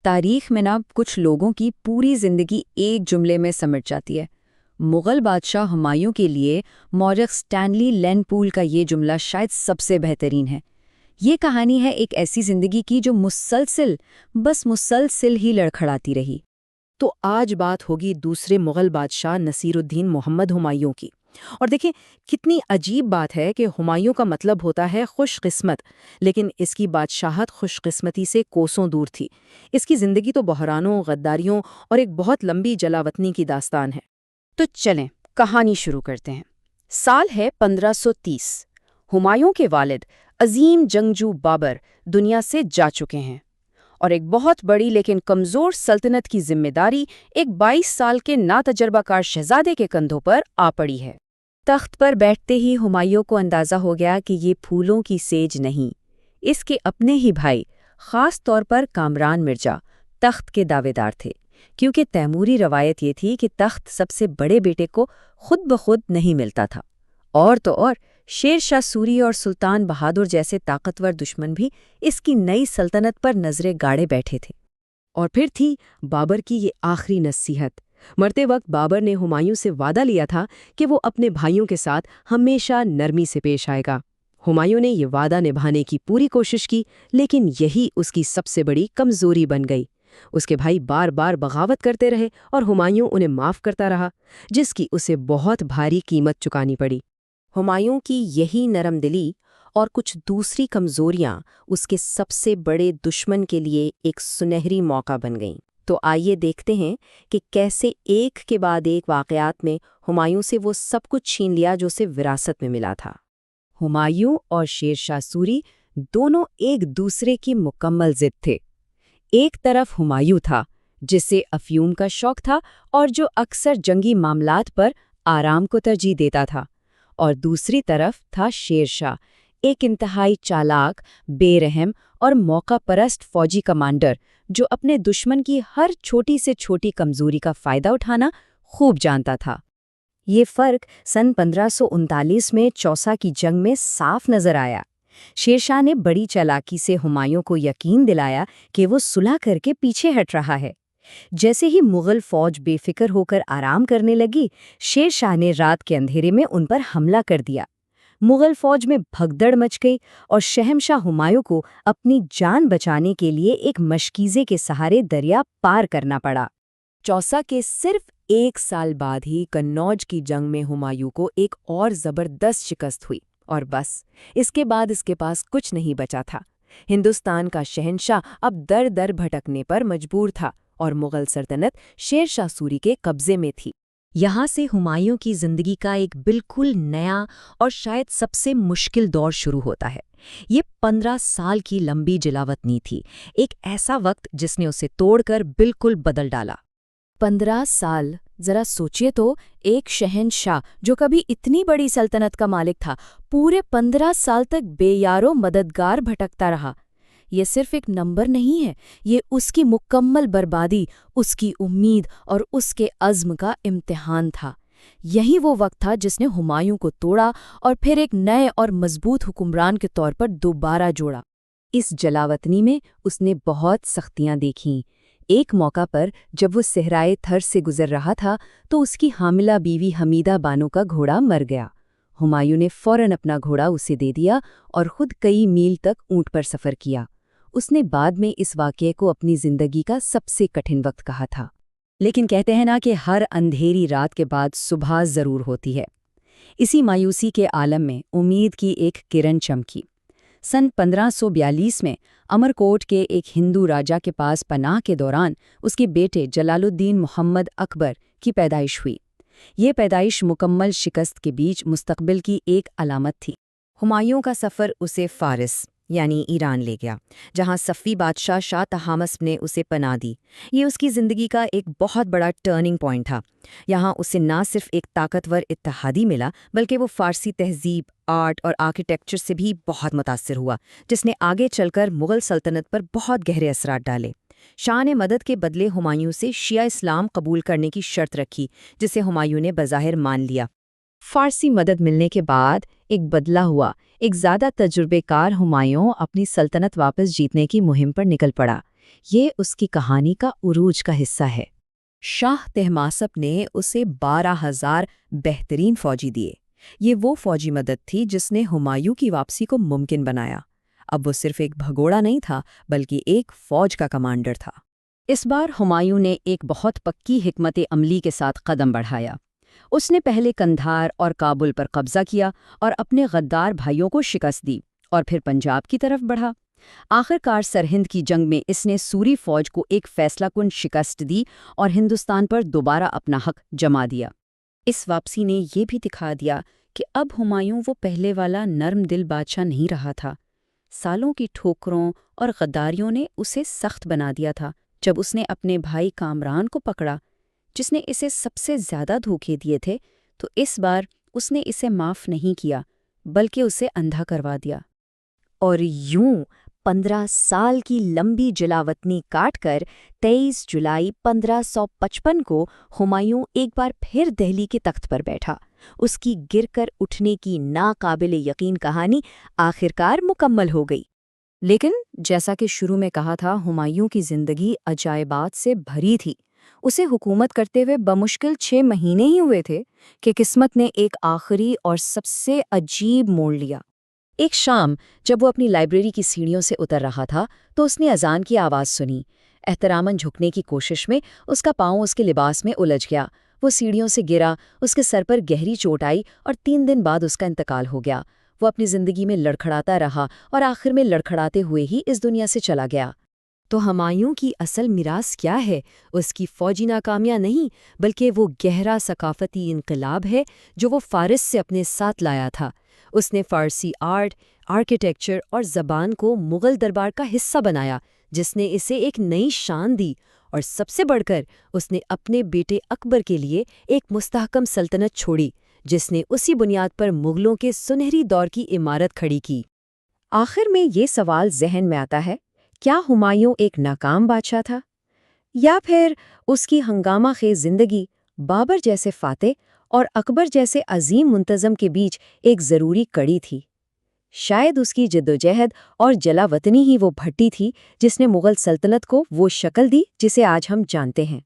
تاریخ میں کچھ لوگوں کی پوری زندگی ایک جملے میں سمٹ جاتی ہے۔ مغل بادشاہ ہمایوں کے لیے مورخ سٹینلی لین پول کا یہ جملہ شاید سب سے بہترین ہے۔ یہ کہانی ہے ایک ایسی زندگی کی جو مسلسل ہی لڑکھڑاتی رہی۔ تو آج بات ہوگی دوسرے مغل بادشاہ نصیر الدین محمد ہمایوں کی۔ اور دیکھیں کتنی عجیب بات ہے کہ ہمایوں کا مطلب ہوتا ہے خوش قسمت، لیکن اس کی بادشاہت خوش قسمتی سے کوسوں دور تھی۔ اس کی زندگی تو بحرانوں، غداریوں اور ایک بہت لمبی جلاوطنی کی داستان ہے۔ تو چلیں کہانی شروع کرتے ہیں۔ سال ہے 1530۔ ہمایوں کے والد عظیم جنگجو بابر دنیا سے جا چکے ہیں، اور ایک بہت بڑی لیکن کمزور سلطنت کی ذمہ داری ایک 22 سال کے ناتجربہ کار شہزادے کے کندھوں پر آ پڑی ہے۔ تخت پر بیٹھتے ہی ہمایوں کو اندازہ ہو گیا کہ یہ پھولوں کی سیج نہیں، اس کے اپنے ہی بھائی، خاص طور پر کامران مرزا، تخت کے دعوے دار تھے، کیونکہ تیموری روایت یہ تھی کہ تخت سب سے بڑے بیٹے کو خود بخود نہیں ملتا تھا۔ اور تو اور شیر شاہ سوری اور سلطان بہادر جیسے طاقتور دشمن بھی اس کی نئی سلطنت پر نظریں گاڑے بیٹھے تھے۔ اور پھر تھی بابر کی یہ آخری نصیحت۔ مرتے وقت بابر نے ہمایوں سے وعدہ لیا تھا کہ وہ اپنے بھائیوں کے ساتھ ہمیشہ نرمی سے پیش آئے گا۔ ہمایوں نے یہ وعدہ نبھانے کی پوری کوشش کی، لیکن یہی اس کی سب سے بڑی کمزوری بن گئی۔ اس کے بھائی بار بار بغاوت کرتے رہے اور ہمایوں انہیں معاف کرتا رہا، جس کی اسے بہت بھاری قیمت چکانی پڑی۔ ہمایوں کی یہی نرم دلی اور کچھ دوسری کمزوریاں اس کے سب سے بڑے دشمن کے لیے ایک سنہری موقع بن گئیں۔ تو آئیے دیکھتے ہیں کہ کیسے ایک کے بعد ایک واقعات میں ہمایوں سے وہ سب کچھ چھین لیا جو اسے وراثت میں ملا تھا۔ ہمایوں اور شیر شاہ سوری دونوں ایک دوسرے کی مکمل ضد تھے۔ ایک طرف ہمایوں تھا جسے افیون کا شوق تھا اور جو اکثر جنگی معاملات پر آرام کو ترجیح دیتا تھا، اور دوسری طرف تھا شیر شاہ، ایک انتہائی چالاک، بے رحم اور موقع پرست فوجی کمانڈر جو اپنے دشمن کی ہر چھوٹی سے چھوٹی کمزوری کا فائدہ اٹھانا خوب جانتا تھا۔ یہ فرق سن 1539 میں چوسا کی جنگ میں صاف نظر آیا۔ شیر شاہ نے بڑی چالاکی سے ہمایوں کو یقین دلایا کہ وہ صلح کر کے پیچھے ہٹ رہا ہے۔ جیسے ہی مغل فوج بے فکر ہو کر آرام کرنے لگی، شیر شاہ نے رات کے اندھیرے میں ان پر حملہ کر دیا۔ مغل فوج میں بھگدڑ مچ گئی اور شہنشاہ ہمایوں کو اپنی جان بچانے کے لیے ایک مشکیزے کے سہارے دریا پار کرنا پڑا۔ چوسا کے صرف 1 سال بعد ہی قنوج کی جنگ میں ہمایوں کو ایک اور زبردست شکست ہوئی، اور بس اس کے بعد اس کے پاس کچھ نہیں بچا تھا۔ ہندوستان کا شہنشاہ اب در در بھٹکنے پر مجبور تھا، اور مغل سلطنت شیر شاہ سوری کے قبضے میں تھی۔ یہاں سے ہمایوں کی زندگی کا ایک بالکل نیا اور شاید سب سے مشکل دور شروع ہوتا ہے۔ یہ 15 سال کی لمبی جلاوطنی تھی، ایک ایسا وقت جس نے اسے توڑ کر بالکل بدل ڈالا۔ 15 سال، ذرا سوچئے تو، ایک شہنشاہ جو کبھی اتنی بڑی سلطنت کا مالک تھا، پورے 15 سال تک بے یارو مددگار بھٹکتا رہا۔ یہ صرف ایک نمبر نہیں ہے، یہ اس کی مکمل بربادی، اس کی امید اور اس کے عزم کا امتحان تھا۔ یہی وہ وقت تھا جس نے ہمایوں کو توڑا اور پھر ایک نئے اور مضبوط حکمران کے طور پر دوبارہ جوڑا۔ اس جلاوطنی میں اس نے بہت سختیاں دیکھیں۔ ایک موقع پر جب وہ صحرائے تھر سے گزر رہا تھا تو اس کی حاملہ بیوی حمیدہ بانو کا گھوڑا مر گیا۔ ہمایوں نے فوراً اپنا گھوڑا اسے دے دیا اور خود کئی میل تک اونٹ پر سفر کیا۔ اس نے بعد میں اس واقعے کو اپنی زندگی کا سب سے کٹھن وقت کہا تھا۔ لیکن کہتے ہیں کہ ہر اندھیری رات کے بعد صبح ضرور ہوتی ہے۔ اسی مایوسی کے عالم میں امید کی ایک کرن چمکی۔ سن 1542 میں امرکوٹ کے ایک ہندو راجا کے پاس پناہ کے دوران اس کے بیٹے جلال الدین محمد اکبر کی پیدائش ہوئی۔ یہ پیدائش مکمل شکست کے بیچ مستقبل کی ایک علامت تھی۔ ہمایوں کا سفر اسے فارس یعنی ایران لے گیا، جہاں صفوی بادشاہ شاہ طہماسپ نے اسے پناہ دی۔ یہ اس کی زندگی کا ایک بہت بڑا ٹرننگ پوائنٹ تھا۔ یہاں اسے نہ صرف ایک طاقتور اتحادی ملا، بلکہ وہ فارسی تہذیب، آرٹ اور آرکیٹیکچر سے بھی بہت متاثر ہوا، جس نے آگے چل کر مغل سلطنت پر بہت گہرے اثرات ڈالے۔ شاہ نے مدد کے بدلے ہمایوں سے شیعہ اسلام قبول کرنے کی شرط رکھی، جسے ہمایوں نے بظاہر مان لیا۔ فارسی مدد ملنے کے بعد ایک بدلا ہوا، ایک زیادہ تجربے کار ہمایوں اپنی سلطنت واپس جیتنے کی مہم پر نکل پڑا۔ یہ اس کی کہانی کا عروج کا حصہ ہے۔ شاہ طہماسپ نے اسے 12,000 بہترین فوجی دیے۔ یہ وہ فوجی مدد تھی جس نے ہمایوں کی واپسی کو ممکن بنایا۔ اب وہ صرف ایک بھگوڑا نہیں تھا بلکہ ایک فوج کا کمانڈر تھا۔ اس بار ہمایوں نے ایک بہت پکی حکمت عملی کے ساتھ قدم بڑھایا۔ اس نے پہلے قندھار اور کابل پر قبضہ کیا اور اپنے غدار بھائیوں کو شکست دی، اور پھر پنجاب کی طرف بڑھا۔ آخر کار سرہند کی جنگ میں اس نے سوری فوج کو ایک فیصلہ کن شکست دی اور ہندوستان پر دوبارہ اپنا حق جما دیا۔ اس واپسی نے یہ بھی دکھا دیا کہ اب ہمایوں وہ پہلے والا نرم دل بادشاہ نہیں رہا تھا۔ سالوں کی ٹھوکروں اور غداریوں نے اسے سخت بنا دیا تھا۔ جب اس نے اپنے بھائی کامران کو پکڑا، جس نے اسے سب سے زیادہ دھوکے دیے تھے، تو اس بار اس نے اسے معاف نہیں کیا بلکہ اسے اندھا کروا دیا۔ اور یوں 15 سال کی لمبی جلاوطنی کاٹ کر 23 جولائی 1555 کو ہمایوں ایک بار پھر دہلی کے تخت پر بیٹھا۔ اس کی گر کر اٹھنے کی ناقابل یقین کہانی آخرکار مکمل ہو گئی۔ لیکن جیسا کہ شروع میں کہا تھا، ہمایوں کی زندگی عجائبات سے بھری تھی۔ اسے حکومت کرتے ہوئے بمشکل 6 مہینے ہی ہوئے تھے کہ قسمت نے ایک آخری اور سب سے عجیب موڑ لیا۔ ایک شام جب وہ اپنی لائبریری کی سیڑھیوں سے اتر رہا تھا تو اس نے اذان کی آواز سنی۔ احتراماً جھکنے کی کوشش میں اس کا پاؤں اس کے لباس میں الجھ گیا۔ وہ سیڑھیوں سے گرا، اس کے سر پر گہری چوٹ آئی اور 3 دن بعد اس کا انتقال ہو گیا۔ وہ اپنی زندگی میں لڑکھڑاتا رہا اور آخر میں لڑکھڑاتے ہوئے ہی اس دنیا سے چلا گیا۔ تو ہمایوں کی اصل میراث کیا ہے؟ اس کی فوجی ناکامیاں نہیں، بلکہ وہ گہرا ثقافتی انقلاب ہے جو وہ فارس سے اپنے ساتھ لایا تھا۔ اس نے فارسی آرٹ، آرکیٹیکچر اور زبان کو مغل دربار کا حصہ بنایا، جس نے اسے ایک نئی شان دی، اور سب سے بڑھ کر اس نے اپنے بیٹے اکبر کے لیے ایک مستحکم سلطنت چھوڑی، جس نے اسی بنیاد پر مغلوں کے سنہری دور کی عمارت کھڑی کی۔ آخر میں یہ سوال ذہن میں آتا ہے، کیا ہمایوں ایک ناکام بادشاہ تھا؟ یا پھر اس کی ہنگامہ خیز زندگی بابر جیسے فاتح اور اکبر جیسے عظیم منتظم کے بیچ ایک ضروری کڑی تھی؟ شاید اس کی جدوجہد اور جلا وطنی ہی وہ بھٹی تھی جس نے مغل سلطنت کو وہ شکل دی جسے آج ہم جانتے ہیں۔